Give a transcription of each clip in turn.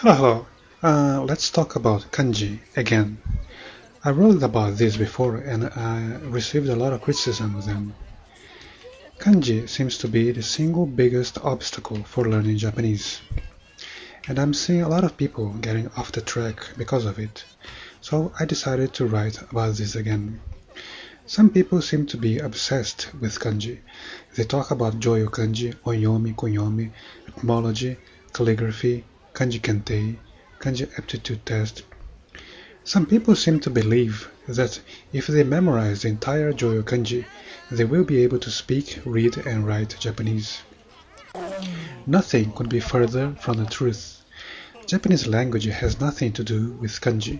Hello, let's talk about kanji again. I wrote about this before and I received a lot of criticism of them. Kanji seems to be the single biggest obstacle for learning Japanese, and I'm seeing a lot of people getting off the track because of it, so I decided to write about this again. Some people seem to be obsessed with kanji. They talk about Jōyō kanji, onyomi, kunyomi, etymology, calligraphy, kanji kentei, kanji aptitude test. Some people seem to believe that if they memorize the entire Jōyō kanji, they will be able to speak, read, and write Japanese. Nothing could be further from the truth. Japanese language has nothing to do with kanji.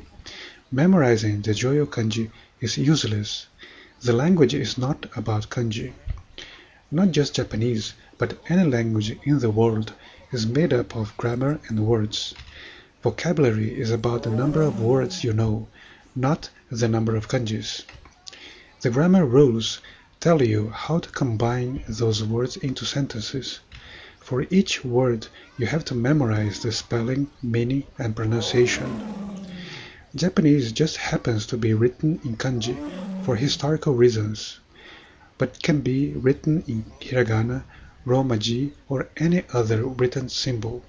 Memorizing the Jōyō kanji is useless. The language is not about kanji. Not just Japanese, but any language in the world is made up of grammar and words. Vocabulary is about the number of words you know, not the number of kanjis. The grammar rules tell you how to combine those words into sentences. For each word, you have to memorize the spelling, meaning, and pronunciation. Japanese just happens to be written in kanji for historical reasons, but can be written in hiragana, romaji, or any other written symbol.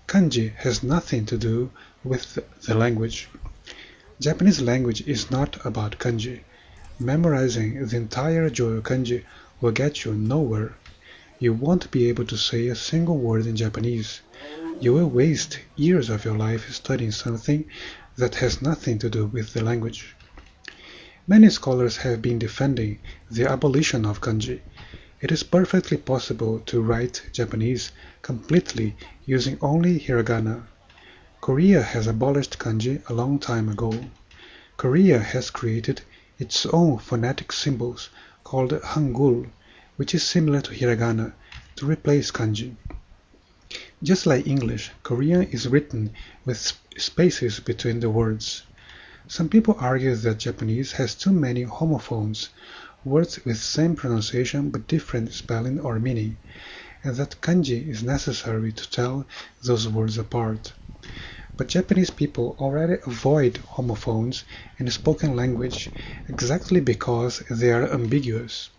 Kanji has nothing to do with the language. Japanese language is not about kanji. Memorizing the entire Jōyō kanji will get you nowhere. You won't be able to say a single word in Japanese. You will waste years of your life studying something that has nothing to do with the language. Many scholars have been defending the abolition of kanji. It is perfectly possible to write Japanese completely using only hiragana. Korea has abolished kanji a long time ago. Korea has created its own phonetic symbols called hangul, which is similar to hiragana, to replace kanji. Just like English, Korean is written with spaces between the words. Some people argue that Japanese has too many homophones, words with same pronunciation but different spelling or meaning, and that kanji is necessary to tell those words apart. But Japanese people already avoid homophones in spoken language exactly because they are ambiguous.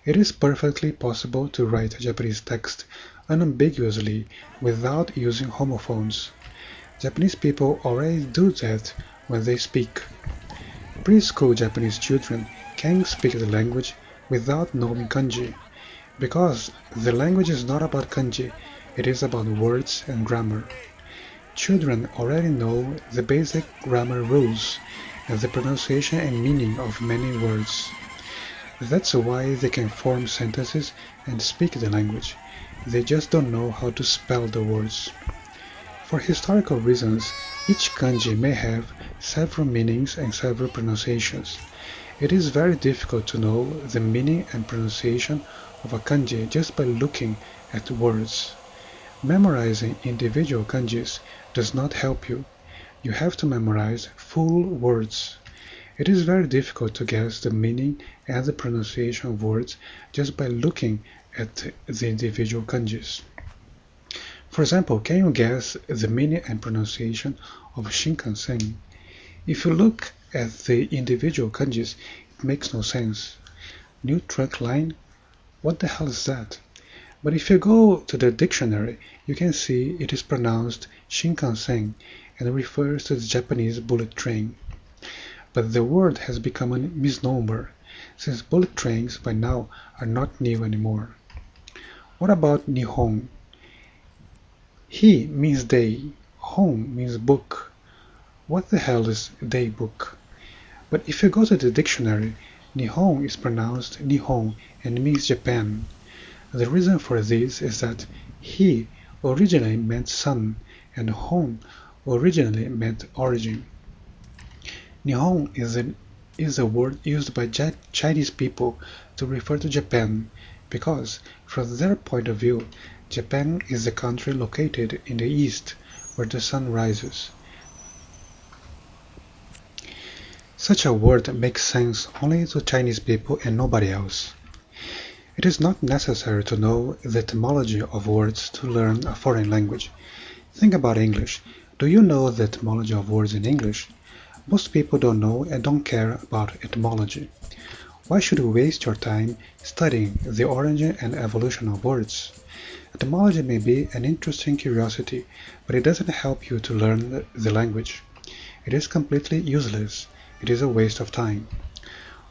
It is perfectly possible to write Japanese text unambiguously without using homophones. Japanese people already do that when they speak. Preschool Japanese children can speak the language without knowing kanji, because the language is not about kanji, it is about words and grammar. Children already know the basic grammar rules and the pronunciation and meaning of many words. That's why they can form sentences and speak the language. They just don't know how to spell the words. For historical reasons, each kanji may have several meanings and several pronunciations. It is very difficult to know the meaning and pronunciation of a kanji just by looking at words. Memorizing individual kanjis does not help you. You have to memorize full words. It is very difficult to guess the meaning and the pronunciation of words just by looking at the individual kanjis. For example, can you guess the meaning and pronunciation of Shinkansen? If you look at the individual kanjis, it makes no sense. New trunk line? What the hell is that? But if you go to the dictionary, you can see it is pronounced Shinkansen and refers to the Japanese bullet train. But the word has become a misnomer, since bullet trains by now are not new anymore. What about Nihon? Hi means day, hon means book. What the hell is day book? But if you go to the dictionary, Nihon is pronounced Nihon and means Japan. The reason for this is that Hi originally meant sun and Hon originally meant origin. Nihon is a word used by Chinese people to refer to Japan because, from their point of view, Japan is the country located in the east where the sun rises. Such a word makes sense only to Chinese people and nobody else. It is not necessary to know the etymology of words to learn a foreign language. Think about English. Do you know the etymology of words in English? Most people don't know and don't care about etymology. Why should you waste your time studying the origin and evolution of words? Etymology may be an interesting curiosity, but it doesn't help you to learn the language. It is completely useless. It is a waste of time.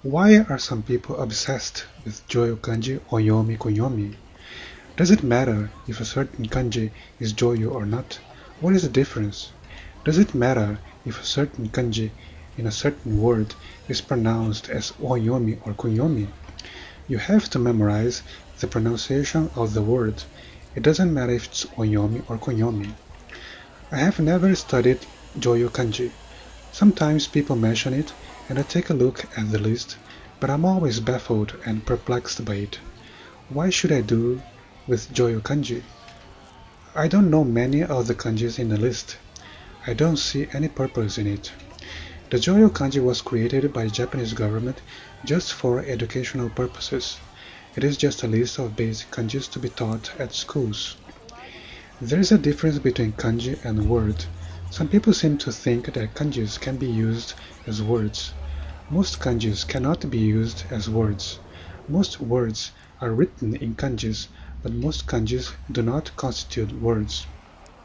Why are some people obsessed with Jōyō kanji or yomi kunyomi? Does it matter if a certain kanji is Jōyō or not? What is the difference? Does it matter if a certain kanji in a certain word is pronounced as oyomi or kunyomi? You have to memorize the pronunciation of the word. It doesn't matter if it's oyomi or kunyomi. I have never studied Jōyō kanji. Sometimes people mention it and I take a look at the list, but I'm always baffled and perplexed by it. Why should I do with Jōyō kanji? I don't know many of the kanjis in the list. I don't see any purpose in it. The Jōyō kanji was created by the Japanese government just for educational purposes. It is just a list of basic kanjis to be taught at schools. There is a difference between kanji and word. Some people seem to think that kanjis can be used as words. Most kanjis cannot be used as words. Most words are written in kanjis, but most kanjis do not constitute words.